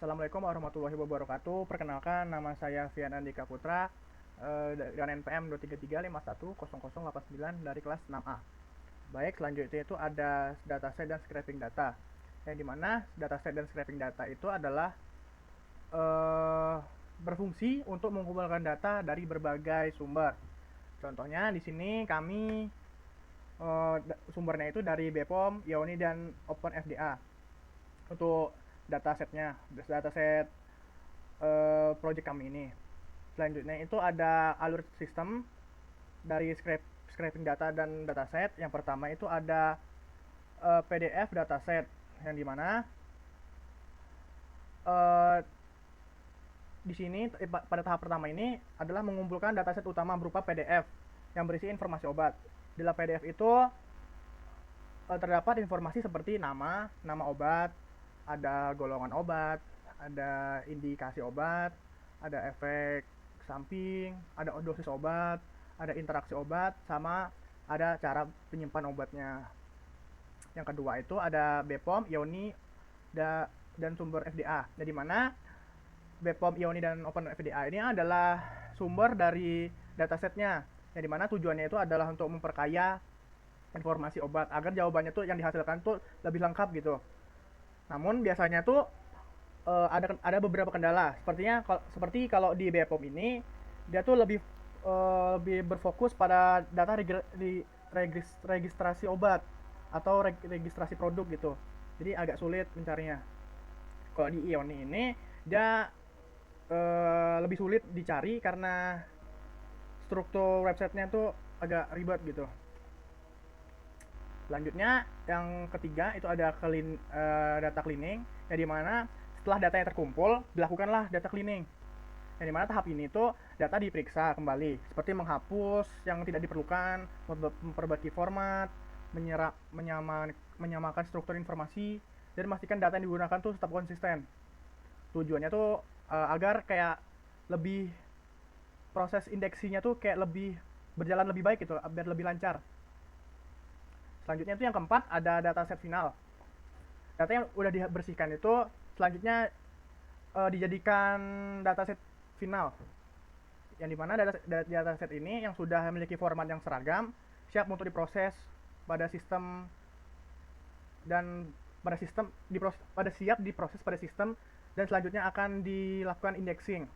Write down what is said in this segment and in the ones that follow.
Assalamualaikum warahmatullahi wabarakatuh. Perkenalkan, nama saya Fian Andika Putra dengan NPM 233510089 dari kelas 6A. Baik, selanjutnya itu ada dataset dan scraping data. Yang dimana dataset dan scraping data itu adalah eh, berfungsi untuk mengumpulkan data dari berbagai sumber. Contohnya di sini kami sumbernya itu dari BPOM, IONI, dan OpenFDA. Untuk dataset project kami ini. Selanjutnya itu ada alur sistem dari scraping data dan dataset. Yang pertama itu ada PDF dataset, yang dimana uh, di sini pada tahap pertama ini adalah mengumpulkan dataset utama berupa PDF yang berisi informasi obat. Di dalam PDF itu terdapat informasi seperti nama obat, ada golongan obat, ada indikasi obat, ada efek samping, ada dosis obat, ada interaksi obat, sama ada cara penyimpan obatnya. Yang kedua itu ada BPOM, IONI, dan sumber FDA. Jadi mana BPOM, IONI, dan Open FDA ini adalah sumber dari datasetnya. Yang dimana tujuannya itu adalah untuk memperkaya informasi obat agar jawabannya tuh yang dihasilkan tuh lebih lengkap gitu. Namun biasanya tuh ada beberapa kendala. Seperti kalau di BPOM ini dia tuh lebih berfokus pada data registrasi obat atau registrasi produk gitu. Jadi agak sulit mencarinya. Kalau di IONI ini dia lebih sulit dicari karena struktur websitenya tuh agak ribet gitu. Selanjutnya yang ketiga itu ada data cleaning, yang dimana setelah datanya terkumpul dilakukanlah data cleaning, yang dimana tahap ini tuh data diperiksa kembali seperti menghapus yang tidak diperlukan, memperbaiki format, menyamakan struktur informasi, dan memastikan data yang digunakan tuh tetap konsisten. Tujuannya tuh agar kayak lebih proses indeksinya tuh kayak lebih berjalan lebih baik gitu, biar lebih lancar. Selanjutnya itu yang keempat ada dataset final. Data yang udah dibersihkan itu selanjutnya dijadikan dataset final. Yang dimana dataset ini yang sudah memiliki format yang seragam siap untuk diproses pada sistem dan pada siap diproses pada sistem, dan selanjutnya akan dilakukan indexing.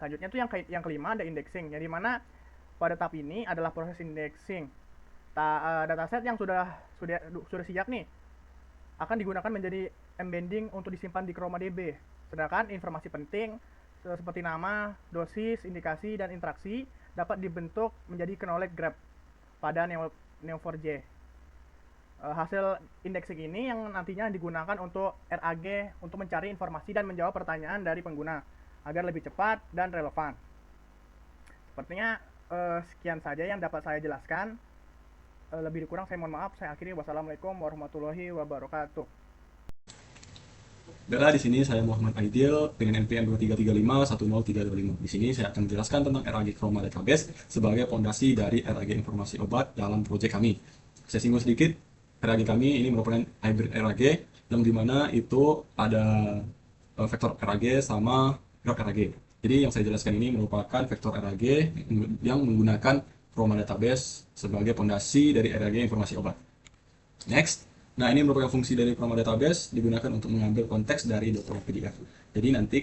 Selanjutnya itu yang kelima ada indexing, yang dimana pada tahap ini adalah proses indexing. Dataset yang sudah siap nih akan digunakan menjadi embedding untuk disimpan di ChromaDB. Sedangkan informasi penting seperti nama, dosis, indikasi, dan interaksi dapat dibentuk menjadi knowledge graph pada Neo4j. Hasil indexing ini yang nantinya digunakan untuk RAG untuk mencari informasi dan menjawab pertanyaan dari pengguna agar lebih cepat dan relevan. Sepertinya sekian saja yang dapat saya jelaskan. Lebih kurang saya mohon maaf. Saya akhiri. Wassalamualaikum warahmatullahi wabarakatuh. Baiklah, di sini saya Muhammad Aidil dengan NPM 2335103325. Di sini saya akan menjelaskan tentang RAG Chroma Database sebagai fondasi dari RAG informasi obat dalam proyek kami. Saya singgung sedikit, RAG kami ini merupakan hybrid RAG yang dimana itu ada vektor RAG sama graf RAG. Jadi yang saya jelaskan ini merupakan vektor RAG yang menggunakan Chroma Database sebagai fondasi dari RAG informasi obat. Next. Nah, ini merupakan fungsi dari Chroma Database digunakan untuk mengambil konteks dari dokumen PDF. Jadi nanti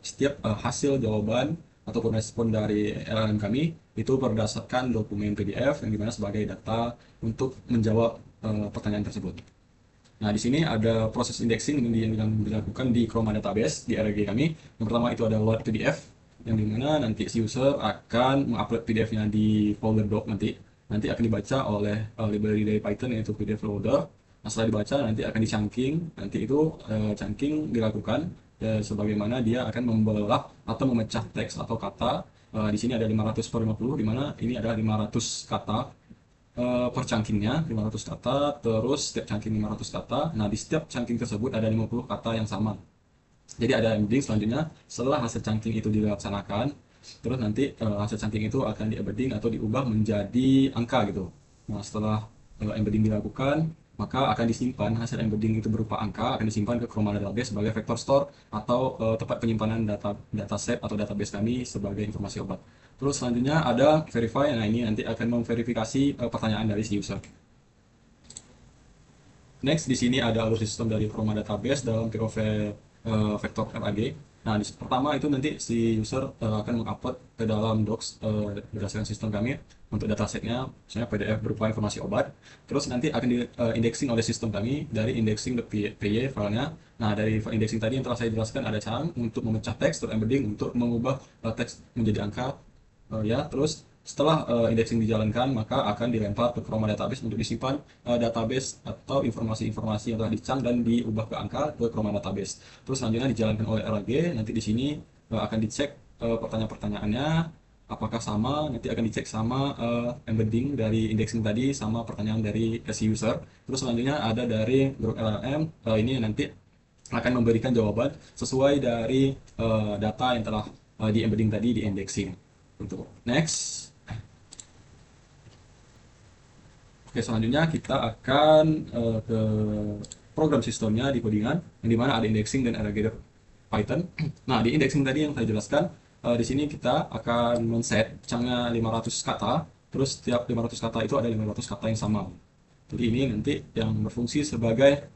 setiap hasil jawaban ataupun respon dari LLM kami itu berdasarkan dokumen PDF yang dimana sebagai data untuk menjawab pertanyaan tersebut. Nah, di sini ada proses indexing yang dilakukan di Chroma Database di RAG kami. Yang pertama itu ada load PDF, yang dimana nanti si user akan mengupload PDF-nya di folder doc nanti akan dibaca oleh library dari Python yaitu PDF loader. Nah, setelah dibaca nanti akan di-chunking. Nanti itu chunking dilakukan sebagaimana dia akan membelah atau memecah teks atau kata. Di sini ada 500/50, di mana ini adalah 500 kata per chunkingnya, 500 kata, terus setiap chunking 500 kata. Nah, di setiap chunking tersebut ada 50 kata yang sama. Jadi ada embedding selanjutnya setelah hasil chunking itu dilaksanakan, terus nanti hasil chunking itu akan di-embedding atau diubah menjadi angka gitu. Nah, setelah embedding dilakukan, maka akan disimpan hasil embedding itu berupa angka, akan disimpan ke Chroma Database sebagai vector store atau tempat penyimpanan dataset atau database kami sebagai informasi obat. Terus selanjutnya ada verify. Nah, ini nanti akan memverifikasi pertanyaan dari si user. Next, di sini ada alur sistem dari Chroma Database dalam POV vektor RAG. Nah, pertama itu nanti si user akan mengupload ke dalam docs berdasarkan sistem kami untuk datasetnya, misalnya PDF berupa informasi obat. Terus nanti akan di indexing oleh sistem kami dari indexing.py filenya. Nah, dari indexing tadi yang telah saya jelaskan ada cara untuk memecah teks, terus embedding untuk mengubah teks menjadi angka. Ya, terus setelah indexing dijalankan, maka akan dilempar ke Chroma Database untuk disimpan database atau informasi-informasi yang telah dicang dan diubah ke angka ke Chroma Database. Terus selanjutnya dijalankan oleh RAG. Nanti di sini akan dicek pertanyaan-pertanyaannya apakah sama. Nanti akan dicek sama embedding dari indexing tadi sama pertanyaan dari si user. Terus selanjutnya ada dari grup LLM. Ini nanti akan memberikan jawaban sesuai dari data yang telah di embedding tadi di indexing. Untuk next. Oke, selanjutnya kita akan ke program sistemnya di codingan, yang dimana ada indexing dan aggregator Python. Nah, di indexing tadi yang saya jelaskan, di sini kita akan men-set chunk-nya 500 kata, terus setiap 500 kata itu ada 500 kata yang sama. Jadi ini nanti yang berfungsi sebagai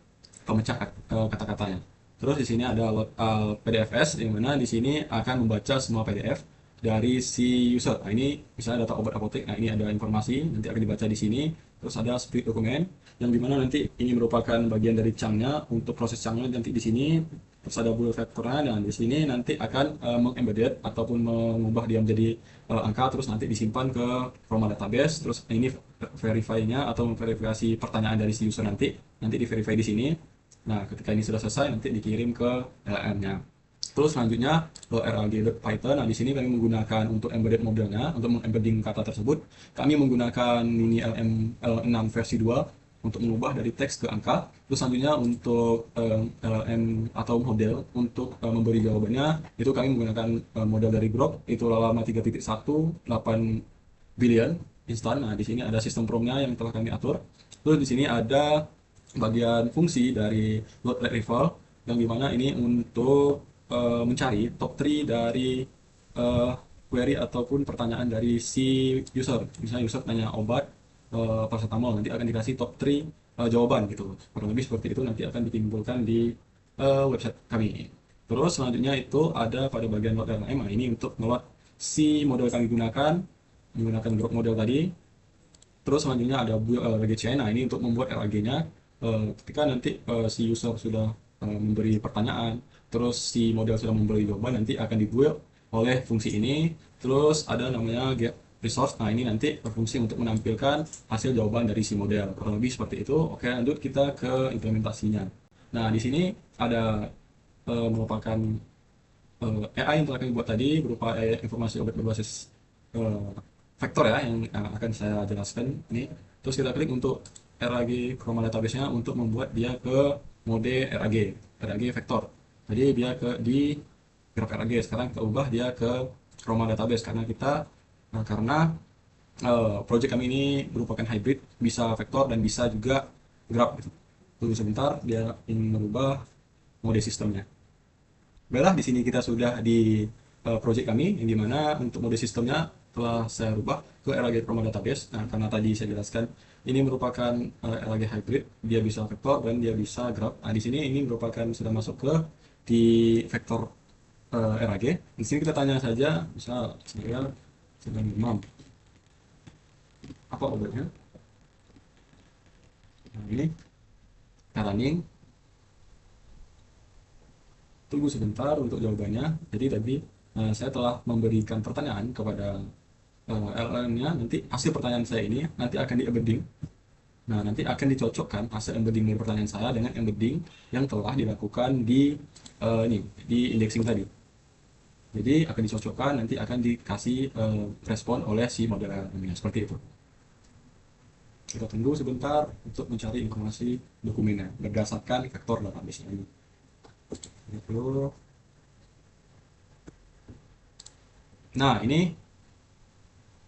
pemecah kata-katanya. Terus di sini ada load PDFs, yang mana di sini akan membaca semua PDF dari si user. Nah, ini misalnya data obat apotek. Nah, ini ada informasi nanti akan dibaca di sini. Terus ada split dokumen yang dimana nanti ini merupakan bagian dari chunk-nya. Untuk proses chunk-nya nanti di sini. Terus ada bullet vector-nya, dan di sini nanti akan mengembedded ataupun mengubah dia menjadi angka, terus nanti disimpan ke Chroma Database. Terus ini verify-nya atau memverifikasi pertanyaan dari si user nanti di verify di sini. Nah, ketika ini sudah selesai, nanti dikirim ke LLM-nya. Terus selanjutnya RAG.Python. Nah, di sini kami menggunakan untuk embedded modelnya, untuk mengembedding kata tersebut, kami menggunakan mini L6 versi 2 untuk mengubah dari teks ke angka. Terus selanjutnya untuk LLM atau model untuk memberi jawabannya, itu kami menggunakan model dari Grok, itu Llama 3.1 8 billion instan. Nah, di sini ada sistem prompt-nya yang telah kami atur. Terus di sini ada bagian fungsi dari load rival, yang dimana ini untuk mencari top 3 dari query ataupun pertanyaan dari si user. Misalnya user tanya obat paracetamol, nanti akan dikasih top 3 jawaban gitu. Kurang lebih seperti itu nanti akan ditimbulkan di website kami. Terus selanjutnya itu ada pada bagian load LLM. Nah, ini untuk ngeload si model kami gunakan, menggunakan Grok model tadi. Terus selanjutnya ada build LRG. Nah, ini untuk membuat LRG-nya ketika nanti si user sudah memberi pertanyaan, terus si model sudah memberi jawaban, nanti akan dibuild oleh fungsi ini. Terus ada namanya get resource. Nah, ini nanti berfungsi untuk menampilkan hasil jawaban dari si model. Kurang lebih seperti itu. Oke, lanjut kita ke implementasinya. Nah, di sini ada merupakan AI yang telah kami buat tadi berupa AI informasi obat berbasis vektor ya, yang akan saya jelaskan ini. Terus kita klik untuk RAG Chroma Database-nya untuk membuat dia ke mode RAG vektor. Jadi dia di graf RAG. Sekarang kita ubah dia ke Chroma Database karena project kami ini merupakan hybrid, bisa vektor dan bisa juga graf gitu. Tunggu sebentar, dia ingin merubah mode sistemnya. Baiklah, di sini kita sudah di project kami, yang dimana untuk mode sistemnya telah saya rubah ke RAG Chroma Database. Nah, karena tadi saya jelaskan ini merupakan RAG hybrid, dia bisa vektor dan dia bisa graph. Nah, di sini ini merupakan sudah masuk ke di vektor RAG. Di sini kita tanya saja, misal saya sedang demam, apa obatnya? Nah, ini kita running. Tunggu sebentar untuk jawabannya. Jadi tadi saya telah memberikan pertanyaan kepada LLM-nya. Nanti hasil pertanyaan saya ini nanti akan di embedding. Nah, nanti akan dicocokkan hasil embedding dari pertanyaan saya dengan embedding yang telah dilakukan di indexing tadi. Jadi akan dicocokkan, nanti akan dikasih respon oleh si model LLM-nya seperti itu. Kita tunggu sebentar untuk mencari informasi dokumennya berdasarkan vektor database ini. Nah, ini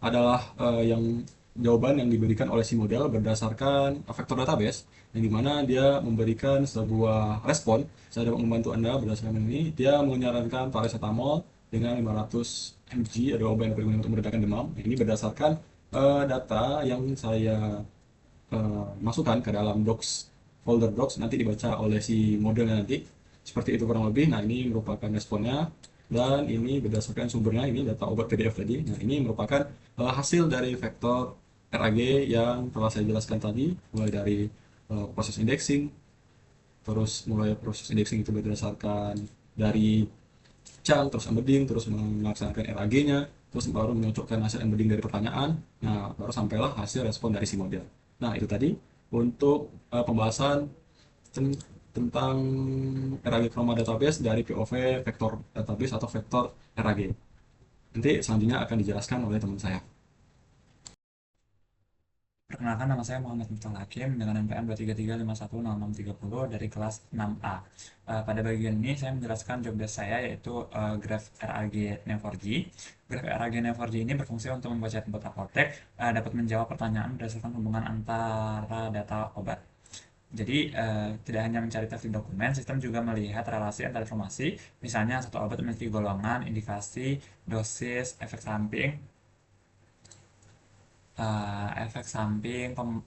adalah yang jawaban yang diberikan oleh si model berdasarkan vektor database, yang dimana dia memberikan sebuah respon. Saya dapat membantu Anda berdasarkan ini. Dia menyarankan paracetamol dengan 500 mg, ada obat yang diberikan untuk meredakan demam. Ini berdasarkan data yang saya masukkan ke dalam docs, folder docs, nanti dibaca oleh si modelnya nanti. Seperti itu kurang lebih. Nah, ini merupakan responnya. Dan ini berdasarkan sumbernya, ini data obat PDF tadi. Nah, ini merupakan hasil dari vektor RAG yang telah saya jelaskan tadi, mulai dari proses indexing, terus mulai proses indexing itu berdasarkan dari chunk, terus embedding, terus melaksanakan RAG-nya, terus baru menyocokkan hasil embedding dari pertanyaan. Nah, baru sampailah hasil respon dari si model. Nah, itu tadi untuk pembahasan tentang RAG Chroma Database dari POV vektor database atau vektor RAG. Nanti selanjutnya akan dijelaskan oleh teman saya. Perkenalkan, nama saya Muhammad Miftah Hakim dengan NPM 233510630 dari kelas 6A. Pada bagian ini saya menjelaskan job desk saya, yaitu graph RAG Neo4j. Graph RAG Neo4j ini berfungsi untuk membuat chatbot apotek dapat menjawab pertanyaan berdasarkan hubungan antara data obat. Jadi, tidak hanya mencari teks di dokumen, sistem juga melihat relasi antar informasi, misalnya satu obat memiliki golongan, indikasi, dosis, efek samping,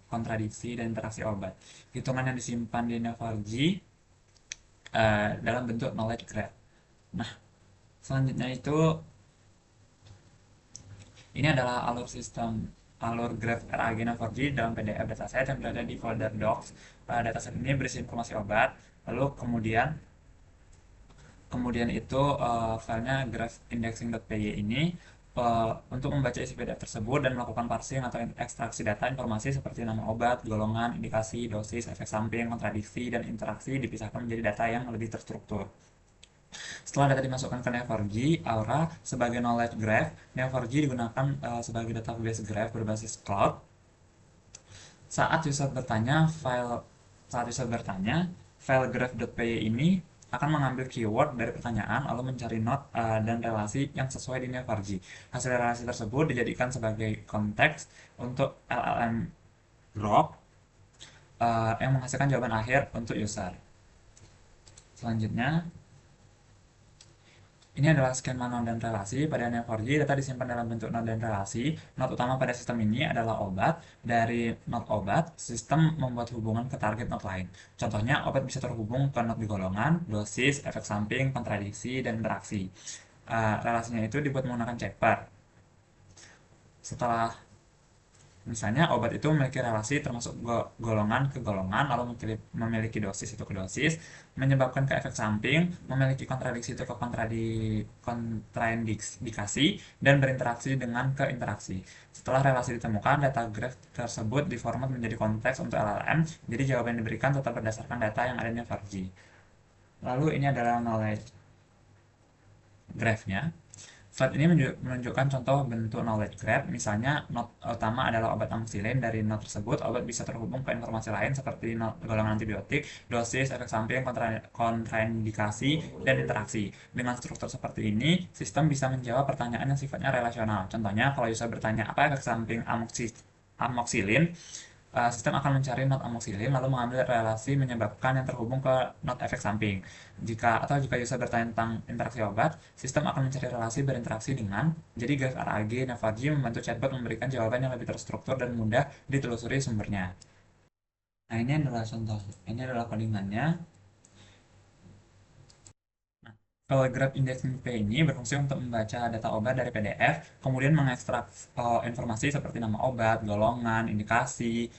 kontradiksi, dan interaksi obat. Hitungan yang disimpan di Neo4j dalam bentuk knowledge graph. Nah, selanjutnya itu ini adalah alur graph RAG Neo4j dalam PDF dataset yang berada di folder docs. Dataset ini berisi informasi obat, lalu kemudian itu filenya graph indexing.py ini untuk membaca isi PDF tersebut dan melakukan parsing atau ekstraksi data informasi seperti nama obat, golongan, indikasi, dosis, efek samping, kontradiksi, dan interaksi dipisahkan menjadi data yang lebih terstruktur. Setelah data dimasukkan ke Neo4j Aura sebagai knowledge graph, Neo4j digunakan sebagai database graph berbasis cloud. Saat user bertanya, file graph.py ini akan mengambil keyword dari pertanyaan lalu mencari not dan relasi yang sesuai di Neo4j. Hasil relasi tersebut dijadikan sebagai konteks untuk LLM Grok yang menghasilkan jawaban akhir untuk user. Selanjutnya, ini adalah skema node dan relasi. Pada Neo4j, data disimpan dalam bentuk node dan relasi. Node utama pada sistem ini adalah obat. Dari node obat, sistem membuat hubungan ke target node lain. Contohnya, obat bisa terhubung ke node di golongan, dosis, efek samping, kontradiksi, dan interaksi. Relasinya itu dibuat menggunakan checkbar. Setelah Misalnya obat itu memiliki relasi termasuk golongan ke golongan, lalu memiliki dosis itu ke dosis, menyebabkan ke efek samping, memiliki kontradiksi itu ke kontraindikasi, dan berinteraksi dengan ke interaksi. Setelah relasi ditemukan, data graph tersebut diformat menjadi konteks untuk LLM, jadi jawaban yang diberikan tetap berdasarkan data yang ada di Neo4j. Lalu ini adalah knowledge graph-nya. Slide ini menunjukkan contoh bentuk knowledge graph. Misalnya, node utama adalah obat amoxicillin. Dari node tersebut, obat bisa terhubung ke informasi lain seperti golongan antibiotik, dosis, efek samping, kontraindikasi, dan interaksi. Dengan struktur seperti ini, sistem bisa menjawab pertanyaan yang sifatnya relasional. Contohnya, kalau user bertanya apa efek samping amoxicillin, sistem akan mencari not amoxicillin lalu mengambil relasi menyebabkan yang terhubung ke not efek samping. Jika user bertanya tentang interaksi obat, sistem akan mencari relasi berinteraksi dengan. Jadi graph RAG Neo4j membantu chatbot memberikan jawaban yang lebih terstruktur dan mudah ditelusuri sumbernya. Nah, ini adalah contoh. Ini adalah codingannya. Nah, kalau graph indexing P ini berfungsi untuk membaca data obat dari PDF, kemudian mengekstrak informasi seperti nama obat, golongan, indikasi,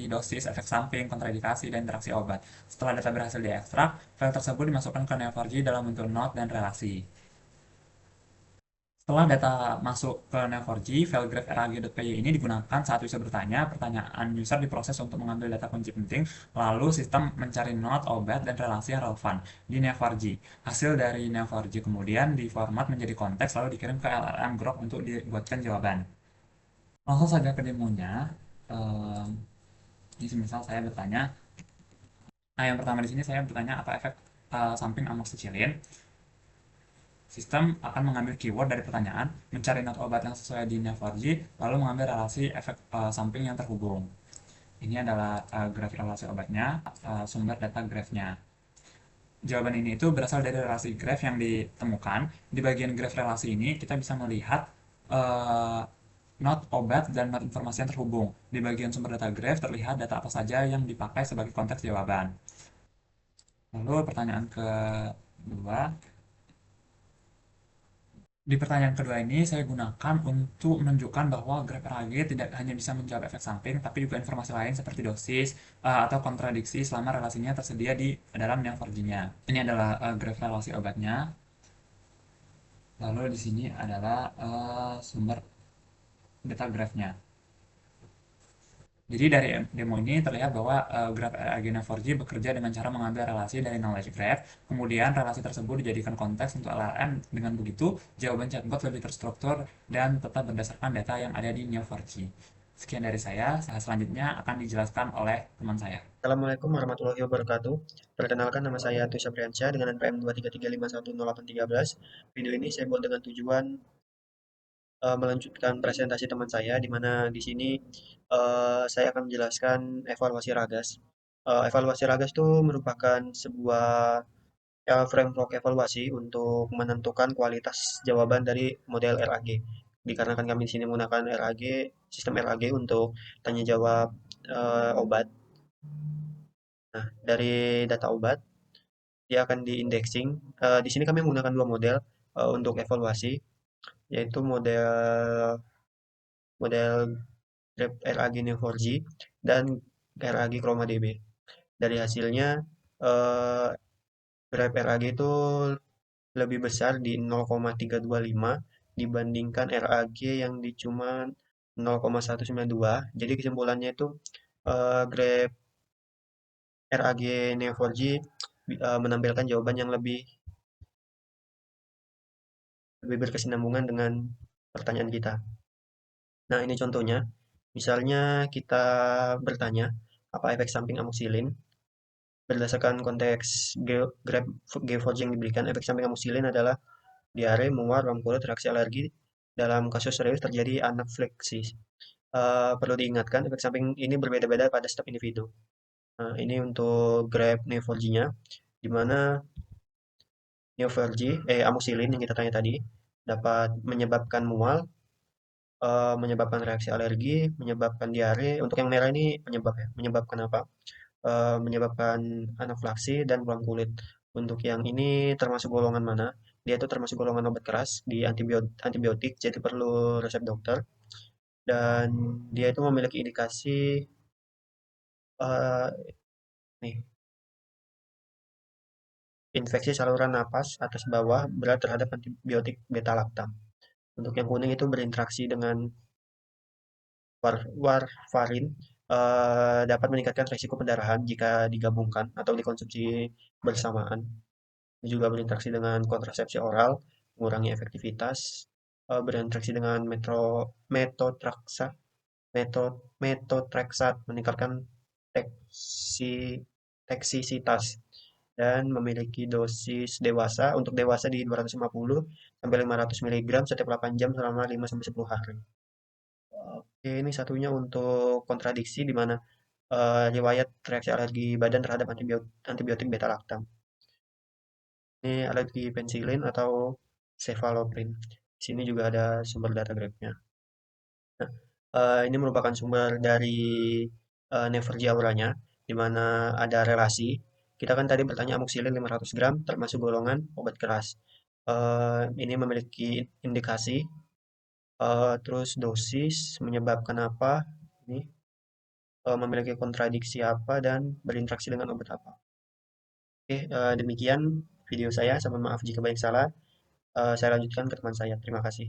dosis, efek samping, kontraindikasi, dan interaksi obat. Setelah data berhasil diekstrak, file tersebut dimasukkan ke Neo4j dalam bentuk not dan relasi. Setelah data masuk ke Neo4j, file graph rag.py ini digunakan saat user bertanya. Pertanyaan user diproses untuk mengambil data kunci penting, lalu sistem mencari not, obat, dan relasi yang relevan di Neo4j. Hasil dari Neo4j kemudian diformat menjadi konteks, lalu dikirim ke LLM Grok untuk dibuatkan jawaban. Langsung saja ke demonya. Ini misal saya bertanya, yang pertama di sini saya bertanya apa efek samping amoxicillin. Sistem akan mengambil keyword dari pertanyaan, mencari not obat yang sesuai di Neo4j, lalu mengambil relasi efek samping yang terhubung. Ini adalah grafik relasi obatnya, sumber data grafnya. Jawaban ini itu berasal dari relasi graf yang ditemukan. Di bagian graf relasi ini kita bisa melihat uh, not obat dan not informasi yang terhubung. Di bagian sumber data graf terlihat data apa saja yang dipakai sebagai konteks jawaban. Lalu pertanyaan kedua, di pertanyaan kedua ini saya gunakan untuk menunjukkan bahwa graf RAG tidak hanya bisa menjawab efek samping, tapi juga informasi lain seperti dosis atau kontradiksi selama relasinya tersedia di dalam Neo4j-nya. Ini adalah graf relasi obatnya. Lalu di sini adalah sumber data grafnya. Jadi dari demo ini terlihat bahwa graf Agena 4G bekerja dengan cara mengambil relasi dari knowledge graph, kemudian relasi tersebut dijadikan konteks untuk LLM. Dengan begitu, jawaban chatbot lebih terstruktur dan tetap berdasarkan data yang ada di Neo 4G. Sekian dari saya, selanjutnya akan dijelaskan oleh teman saya. Assalamualaikum warahmatullahi wabarakatuh. Perkenalkan, nama saya Atu Sabriansyah dengan NPM 233510813. Video ini saya buat dengan tujuan melanjutkan presentasi teman saya, di mana di sini saya akan menjelaskan evaluasi Ragas. Evaluasi Ragas itu merupakan sebuah framework evaluasi untuk menentukan kualitas jawaban dari model RAG. Dikarenakan kami di sini menggunakan RAG, sistem RAG untuk tanya jawab obat. Nah, dari data obat, dia akan di-indexing. Di sini kami menggunakan dua model untuk evaluasi, yaitu model model Grab RAG Neo4j dan RAG Chroma DB. Dari hasilnya, eh, Grab RAG itu lebih besar di 0,325 dibandingkan RAG yang di cuma 0,192. Jadi kesimpulannya itu Grab RAG Neo4j menampilkan jawaban yang lebih berkesinambungan dengan pertanyaan kita. Nah, ini contohnya. Misalnya kita bertanya, apa efek samping amoxicillin? Berdasarkan konteks graf G4 yang diberikan, efek samping amoxicillin adalah diare, mual, ruam kulit, reaksi alergi. Dalam kasus serius terjadi anafilaksis. Perlu diingatkan, efek samping ini berbeda-beda pada setiap individu. Nah, ini untuk graf Neo4j-nya, di mana Neo4j, amoxicillin yang kita tanya tadi, dapat menyebabkan mual, menyebabkan reaksi alergi, menyebabkan diare. Untuk yang merah ini penyebab ya. Menyebabkan apa? Menyebabkan anafilaksi dan ruam kulit. Untuk yang ini termasuk golongan mana? Dia itu termasuk golongan obat keras di antibiotik, jadi perlu resep dokter. Dan dia itu memiliki indikasi eh, nih, infeksi saluran napas atas bawah berat terhadap antibiotik beta lactam. Untuk yang kuning itu berinteraksi dengan warfarin, dapat meningkatkan risiko pendarahan jika digabungkan atau dikonsumsi bersamaan. Juga berinteraksi dengan kontrasepsi oral, mengurangi efektivitas, berinteraksi dengan metotrexat, metotrexat meningkatkan teksi, toksisitas dan memiliki dosis dewasa untuk dewasa di 250 sampai 500 mg setiap 8 jam selama 5 sampai 10 hari. Oke, ini satunya untuk kontradiksi di mana riwayat reaksi alergi badan terhadap antibiotik beta lactam. Ini alergi pensilin atau cefaloprin. Di sini juga ada sumber data grafnya. Nah, ini merupakan sumber dari Nevergy auranya, di mana ada relasi. Kita kan tadi bertanya amoxicillin 500 gram termasuk golongan obat keras. Ini memiliki indikasi, terus dosis menyebabkan apa, ini memiliki kontradiksi apa dan berinteraksi dengan obat apa. Oke, demikian video saya. Saya mohon maaf jika banyak salah. Saya lanjutkan ke teman saya. Terima kasih.